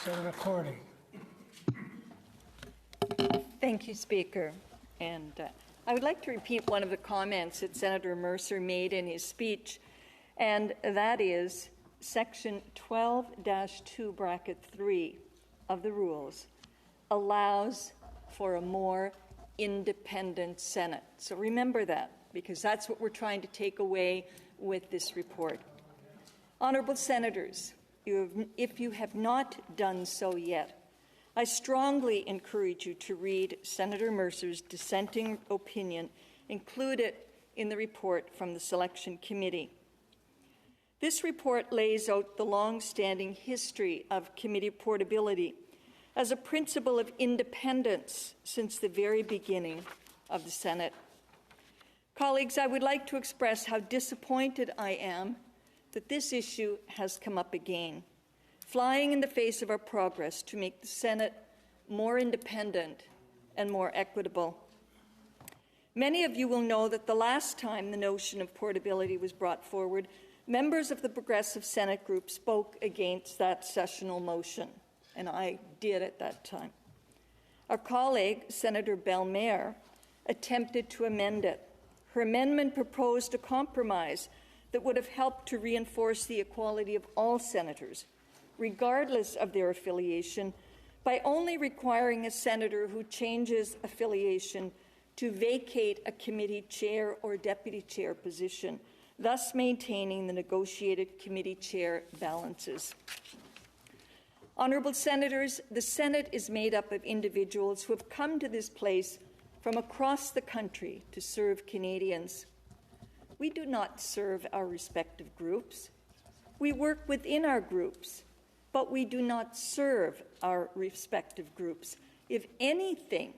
Senator Cordy. Thank you, Speaker. And I would like to repeat one of the comments that Senator Mercer made in his speech, and that is Section 12-2, bracket 3 of the rules allows for a more independent Senate. So remember that, because that's what we're trying to take away with this report. Honourable Senators, if you have not done so yet, I strongly encourage you to read Senator Mercer's dissenting opinion included in the report from the Selection Committee. This report lays out the long-standing history of committee portability as a principle of independence since the very beginning of the Senate. Colleagues, I would like to express how disappointed I am that this issue has come up again, flying in the face of our progress to make the Senate more independent and more equitable. Many of you will know that the last time the notion of portability was brought forward, members of the Progressive Senate group spoke against that sessional motion, and I did at that time. Our colleague, Senator Bellemare, attempted to amend it. Her amendment proposed a compromise that would have helped to reinforce the equality of all senators, regardless of their affiliation, by only requiring a senator who changes affiliation to vacate a committee chair or deputy chair position, thus maintaining the negotiated committee chair balances. Honourable Senators, the Senate is made up of individuals who have come to this place from across the country to serve Canadians. We do not serve our respective groups. We work within our groups, but we do not serve our respective groups. If anything,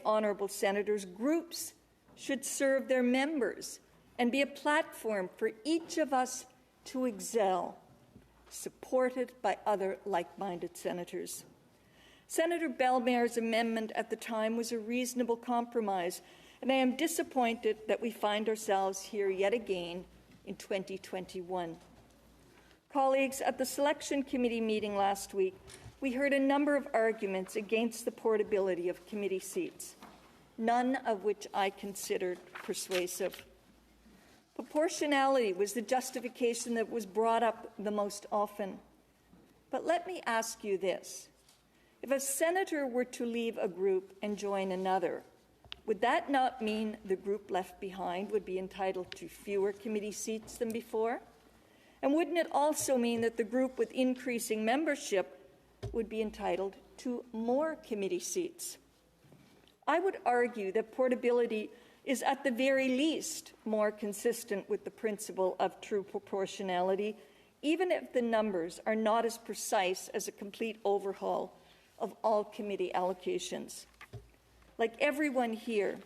Honourable Senators, groups should serve their members and be a platform for each of us to excel, supported by other like-minded senators. Senator Bellemare's amendment at the time was a reasonable compromise, and I am disappointed that we find ourselves here yet again in 2021. Colleagues, at the Selection Committee meeting last week, we heard a number of arguments against the portability of committee seats, none of which I considered persuasive. Proportionality was the justification that was brought up the most often. But let me ask you this. If a senator were to leave a group and join another, would that not mean the group left behind would be entitled to fewer committee seats than before? And wouldn't it also mean that the group with increasing membership would be entitled to more committee seats? I would argue that portability is at the very least more consistent with the principle of true proportionality, even if the numbers are not as precise as a complete overhaul of all committee allocations. Like everyone here,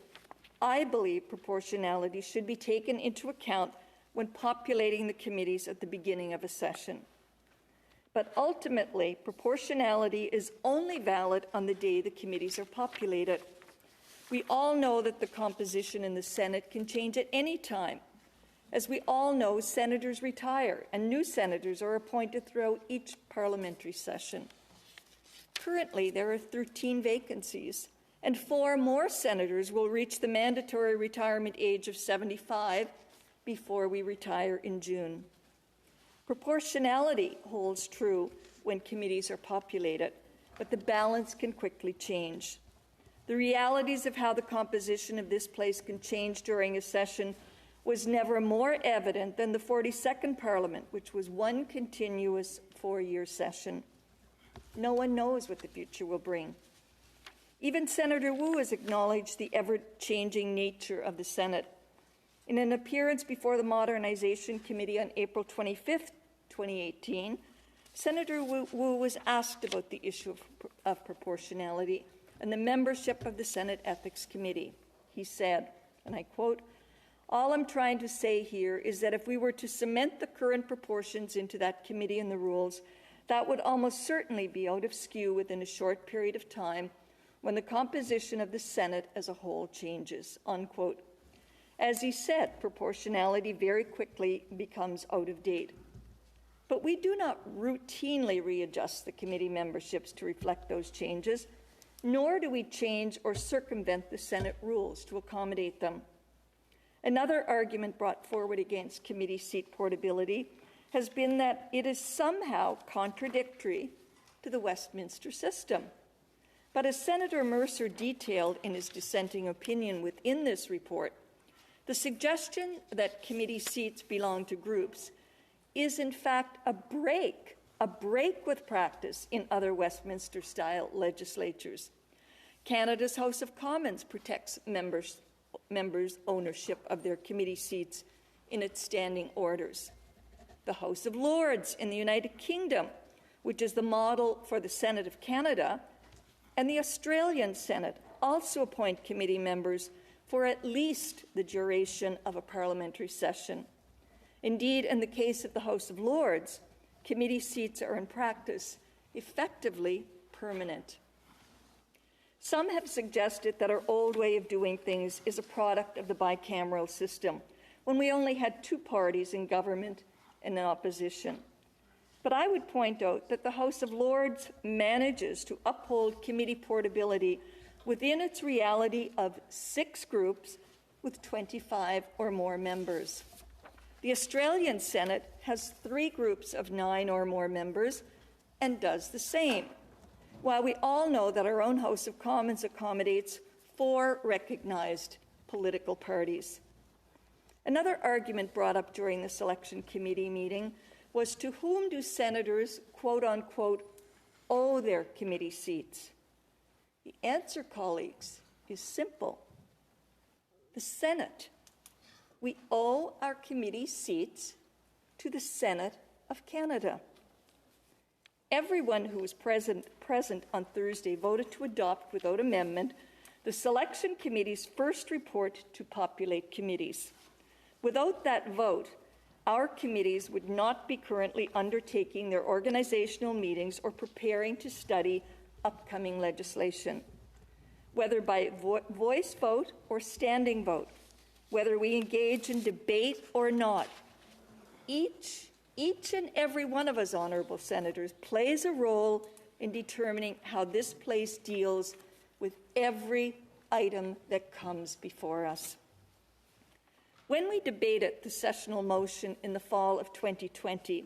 I believe proportionality should be taken into account when populating the committees at the beginning of a session. But ultimately, proportionality is only valid on the day the committees are populated. We all know that the composition in the Senate can change at any time. As we all know, senators retire and new senators are appointed throughout each parliamentary session. Currently, there are 13 vacancies, and 4 more senators will reach the mandatory retirement age of 75 before we retire in June. Proportionality holds true when committees are populated, but the balance can quickly change. The realities of how the composition of this place can change during a session was never more evident than the 42nd Parliament, which was one continuous 4-year session. No one knows what the future will bring. Even Senator Wu has acknowledged the ever-changing nature of the Senate. In an appearance before the Modernization Committee on April 25, 2018, Senator Wu was asked about the issue of proportionality and the membership of the Senate Ethics Committee. He said, and I quote, "All I'm trying to say here is that if we were to cement the current proportions into that committee and the rules, that would almost certainly be out of skew within a short period of time when the composition of the Senate as a whole changes," unquote. As he said, proportionality very quickly becomes out of date. But we do not routinely readjust the committee memberships to reflect those changes, nor do we change or circumvent the Senate rules to accommodate them. Another argument brought forward against committee seat portability has been that it is somehow contradictory to the Westminster system. But as Senator Mercer detailed in his dissenting opinion within this report, the suggestion that committee seats belong to groups is in fact a break with practice in other Westminster-style legislatures. Canada's House of Commons protects members' ownership of their committee seats in its standing orders. The House of Lords in the United Kingdom, which is the model for the Senate of Canada, and the Australian Senate also appoint committee members for at least the duration of a parliamentary session. Indeed, in the case of the House of Lords, committee seats are in practice effectively permanent. Some have suggested that our old way of doing things is a product of the bicameral system, when we only had two parties in government and in opposition. But I would point out that the House of Lords manages to uphold committee portability within its reality of 6 groups with 25 or more members. The Australian Senate has 3 groups of 9 or more members and does the same, while we all know that our own House of Commons accommodates 4 recognized political parties. Another argument brought up during the selection committee meeting was to whom do senators, quote unquote, owe their committee seats? The answer, colleagues, is simple. The Senate. We owe our committee seats to the Senate of Canada. Everyone who was present on Thursday voted to adopt, without amendment, the Selection Committee's first report to populate committees. Without that vote, our committees would not be currently undertaking their organizational meetings or preparing to study upcoming legislation. Whether by voice vote or standing vote, whether we engage in debate or not, each and every one of us, honourable senators, plays a role in determining how this place deals with every item that comes before us. When we debated the sessional motion in the fall of 2020,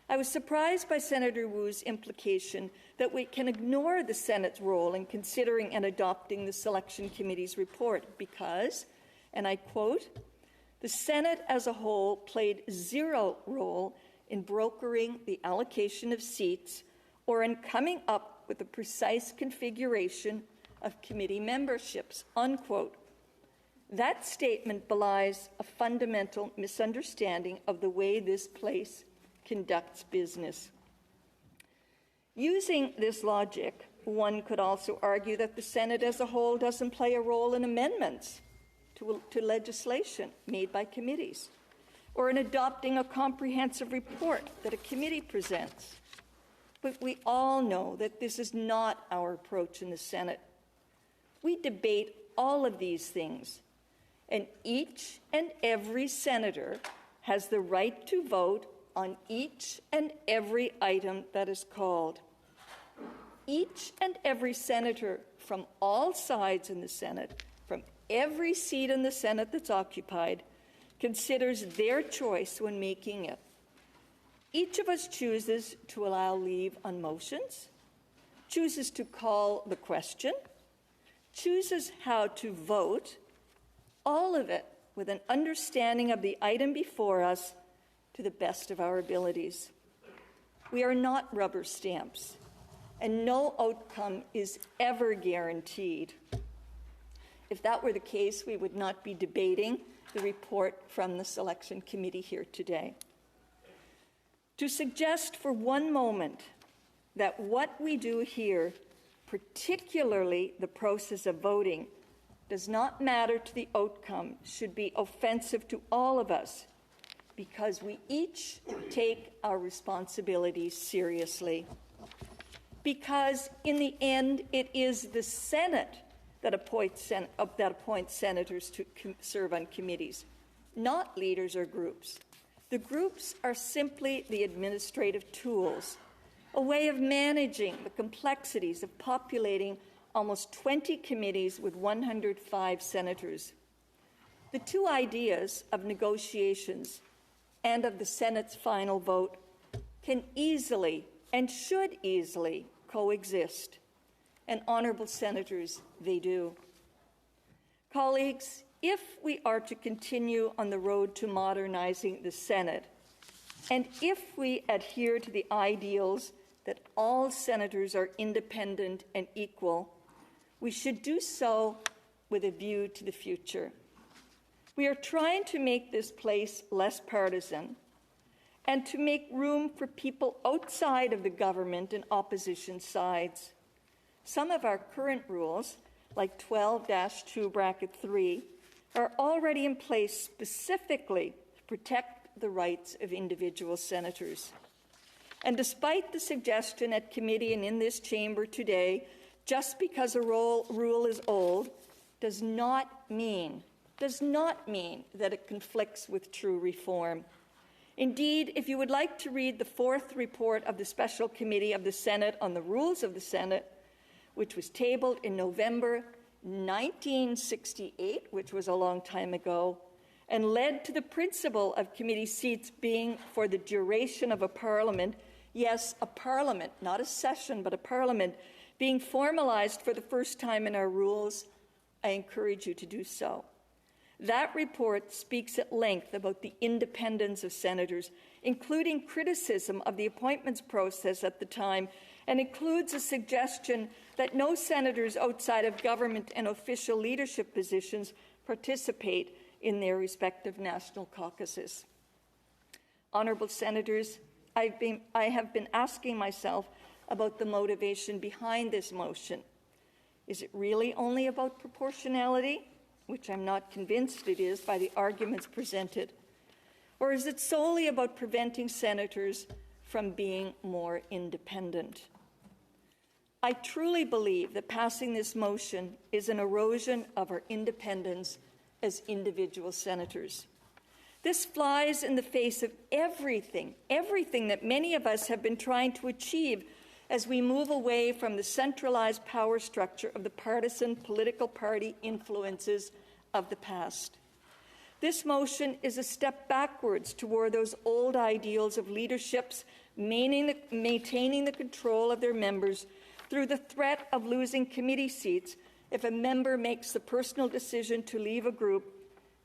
I was surprised by Senator Wu's implication that we can ignore the Senate's role in considering and adopting the Selection Committee's report because, and I quote, "The Senate as a whole played zero role in brokering the allocation of seats or in coming up with the precise configuration of committee memberships," unquote. That statement belies a fundamental misunderstanding of the way this place conducts business. Using this logic, one could also argue that the Senate as a whole doesn't play a role in amendments to legislation made by committees, or in adopting a comprehensive report that a committee presents. But we all know that this is not our approach in the Senate. We debate all of these things, and each and every senator has the right to vote on each and every item that is called. Each and every senator from all sides in the Senate, from every seat in the Senate that's occupied, considers their choice when making it. Each of us chooses to allow leave on motions, chooses to call the question, chooses how to vote, all of it with an understanding of the item before us to the best of our abilities. We are not rubber stamps, and no outcome is ever guaranteed. If that were the case, we would not be debating the report from the Selection Committee here today. To suggest for one moment that what we do here, particularly the process of voting, does not matter to the outcome should be offensive to all of us, because we each take our responsibilities seriously. Because in the end, it is the Senate that appoints senators to serve on committees, not leaders or groups. The groups are simply the administrative tools, a way of managing the complexities of populating almost 20 committees with 105 senators. The two ideas of negotiations and of the Senate's final vote can easily and should easily coexist. And honourable senators, they do. Colleagues, if we are to continue on the road to modernizing the Senate, and if we adhere to the ideals that all senators are independent and equal, we should do so with a view to the future. We are trying to make this place less partisan and to make room for people outside of the government and opposition sides. Some of our current rules, like 12-2(3), are already in place specifically to protect the rights of individual senators. And despite the suggestion at committee and in this chamber today, just because a rule is old does not mean that it conflicts with true reform. Indeed, if you would like to read the fourth report of the Special Committee of the Senate on the Rules of the Senate, which was tabled in November 1968, which was a long time ago, and led to the principle of committee seats being for the duration of a parliament, yes, a parliament, not a session, but a parliament, being formalized for the first time in our rules, I encourage you to do so. That report speaks at length about the independence of senators, including criticism of the appointments process at the time, and includes a suggestion that no senators outside of government and official leadership positions participate in their respective national caucuses. Honourable senators, I have been asking myself about the motivation behind this motion. Is it really only about proportionality, which I'm not convinced it is by the arguments presented? Or is it solely about preventing senators from being more independent? I truly believe that passing this motion is an erosion of our independence as individual senators. This flies in the face of everything that many of us have been trying to achieve as we move away from the centralized power structure of the partisan political party influences of the past. This motion is a step backwards toward those old ideals of leaderships maintaining the control of their members through the threat of losing committee seats if a member makes the personal decision to leave a group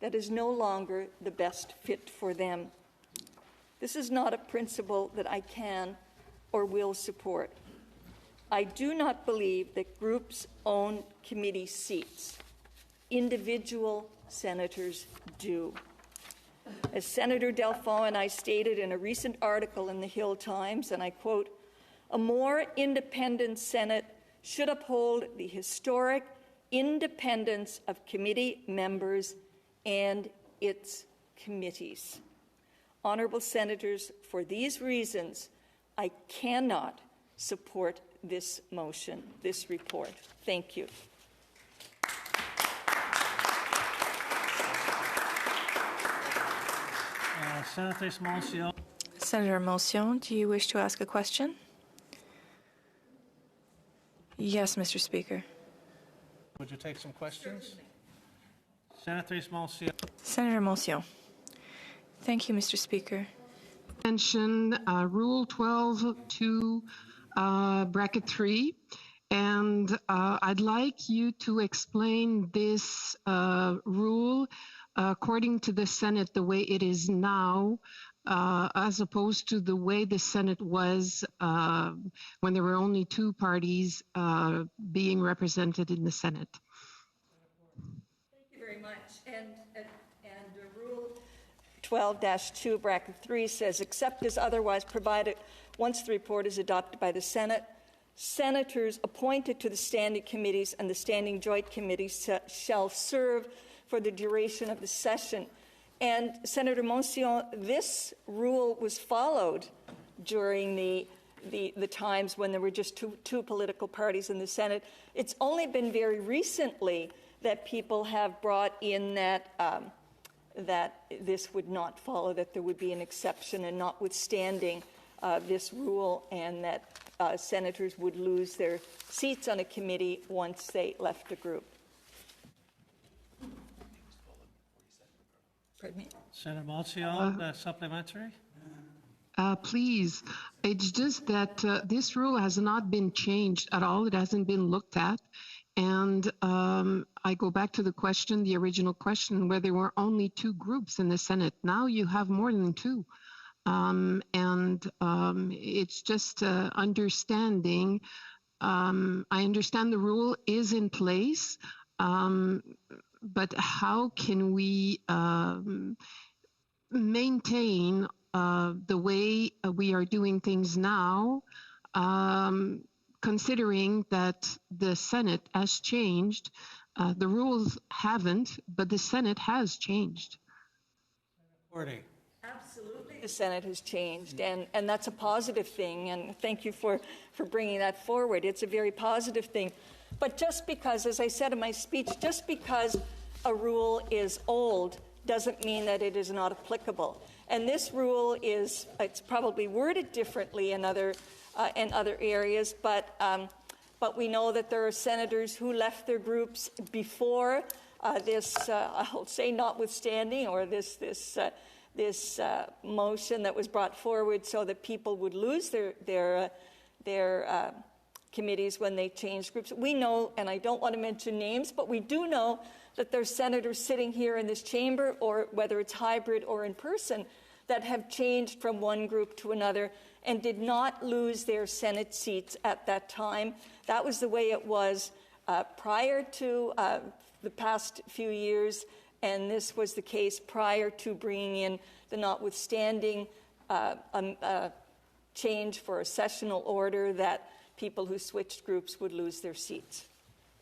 that is no longer the best fit for them. This is not a principle that I can or will support. I do not believe that groups own committee seats. Individual senators do. As Senator Delfont and I stated in a recent article in the Hill Times, and I quote, "A more independent Senate should uphold the historic independence of committee members and its committees." Honourable senators, for these reasons, I cannot support this motion, this report. Thank you. Senator Motion, do you wish to ask a question? Yes, Mr. Speaker. Would you take some questions? Senator Motion. Thank you, Mr. Speaker. Mention Rule 12(2)(3), and I'd like you to explain this rule according to the Senate the way it is now, as opposed to the way the Senate was when there were only two parties being represented in the Senate. Thank you very much. And Rule 12-2(3) says, except as otherwise provided, once the report is adopted by the Senate, senators appointed to the standing committees and the standing joint committees shall serve for the duration of the session. And Senator Motion, this rule was followed during the times when there were just two political parties in the Senate. It's only been very recently that people have brought in that that this would not follow, that there would be an exception, and notwithstanding this rule, and that senators would lose their seats on a committee once they left the group. Pardon me? Senator Monsieur, supplementary? Please. It's just that this rule has not been changed at all. It hasn't been looked at. And I go back to the question, the original question, where there were only 2 groups in the Senate. Now you have more than 2. It's just understanding. I understand the rule is in place, but how can we maintain the way we are doing things now, considering that the Senate has changed? The rules haven't, but the Senate has changed. Cordy. Absolutely. The Senate has changed, and that's a positive thing, and thank you for bringing that forward. It's a very positive thing. But just because, as I said in my speech, just because a rule is old doesn't mean that it is not applicable. And this rule it's probably worded differently in other areas, but we know that there are senators who left their groups before this, I'll say notwithstanding, or this motion that was brought forward so that people would lose their committees when they changed groups. We know, and I don't want to mention names, but we do know that there's senators sitting here in this chamber, or whether it's hybrid or in person, that have changed from one group to another and did not lose their Senate seats at that time. That was the way it was prior to the past few years, and this was the case prior to bringing in the notwithstanding change for a sessional order that people who switched groups would lose their seats.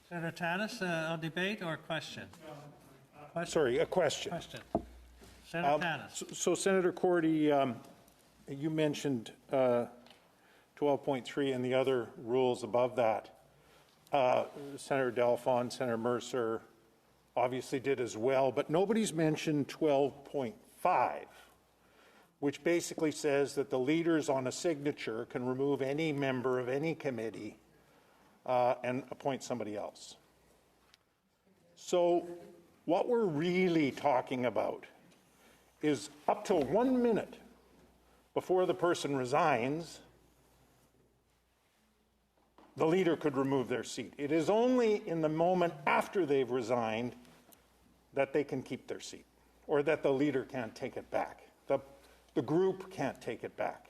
Senator Tanis, a debate or a question? Sorry, a question. Question. Senator Tanis. So Senator Cordy, you mentioned 12.3 and the other rules above that. Senator Delphon, Senator Mercer obviously did as well, but nobody's mentioned 12.5, which basically says that the leaders on a signature can remove any member of any committee and appoint somebody else. So what we're really talking about is up till 1 minute before the person resigns, the leader could remove their seat. It is only in the moment after they've resigned that they can keep their seat, or that the leader can't take it back. The group can't take it back.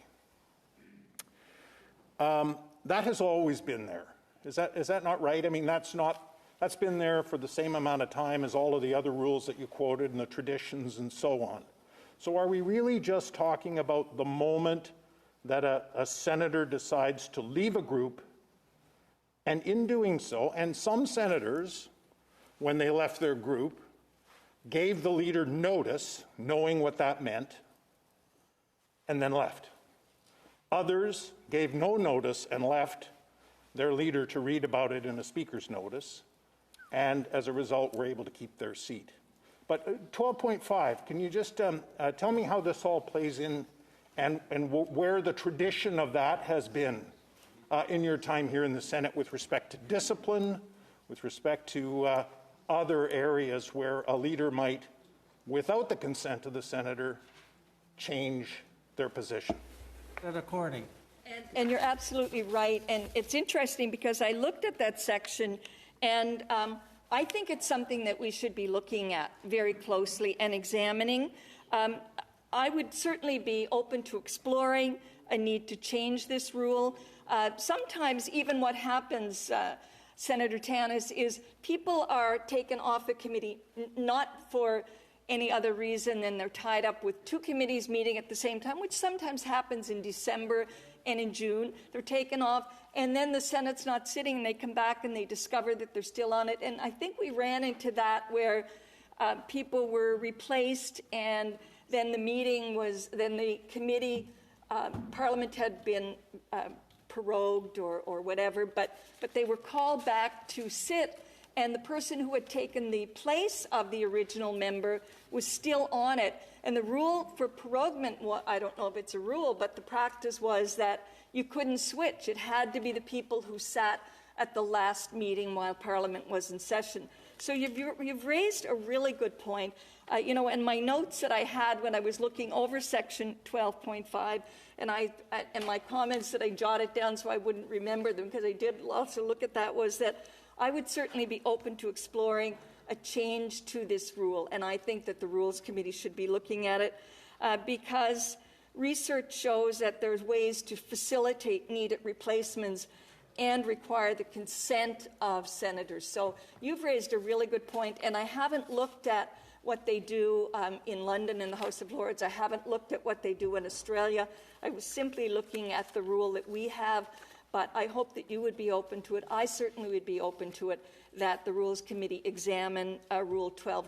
That has always been there. Is that not right? I mean, that's been there for the same amount of time as all of the other rules that you quoted and the traditions and so on. So are we really just talking about the moment that a senator decides to leave a group, and in doing so, and some senators, when they left their group, gave the leader notice, knowing what that meant, and then left. Others gave no notice and left their leader to read about it in a speaker's notice, and as a result were able to keep their seat. But 12.5, can you just tell me how this all plays in, and where the tradition of that has been in your time here in the Senate with respect to discipline, with respect to other areas where a leader might, without the consent of the senator, change their position? Senator Cordy. And you're absolutely right. And it's interesting because I looked at that section, and I think it's something that we should be looking at very closely and examining. I would certainly be open to exploring a need to change this rule. Sometimes even what happens, Senator Tanis, is people are taken off the committee not for any other reason than they're tied up with 2 committees meeting at the same time, which sometimes happens in December and in June. They're taken off, and then the Senate's not sitting, and they come back and they discover that they're still on it. And I think we ran into that where people were replaced, and then the committee, Parliament had been prorogued or whatever, but they were called back to sit, and the person who had taken the place of the original member was still on it. And the rule for proroguement, well, I don't know if it's a rule, but the practice was that you couldn't switch. It had to be the people who sat at the last meeting while Parliament was in session. So you've raised a really good point. And my notes that I had when I was looking over Section 12.5, and my comments that I jotted down so I wouldn't remember them, because I did also look at that, was that I would certainly be open to exploring a change to this rule, and I think that the Rules Committee should be looking at it because research shows that there's ways to facilitate needed replacements and require the consent of senators. So you've raised a really good point, and I haven't looked at what they do in London in the House of Lords. I haven't looked at what they do in Australia. I was simply looking at the rule that we have, but I hope that you would be open to it. I certainly would be open to it, that the Rules Committee examine Rule 12.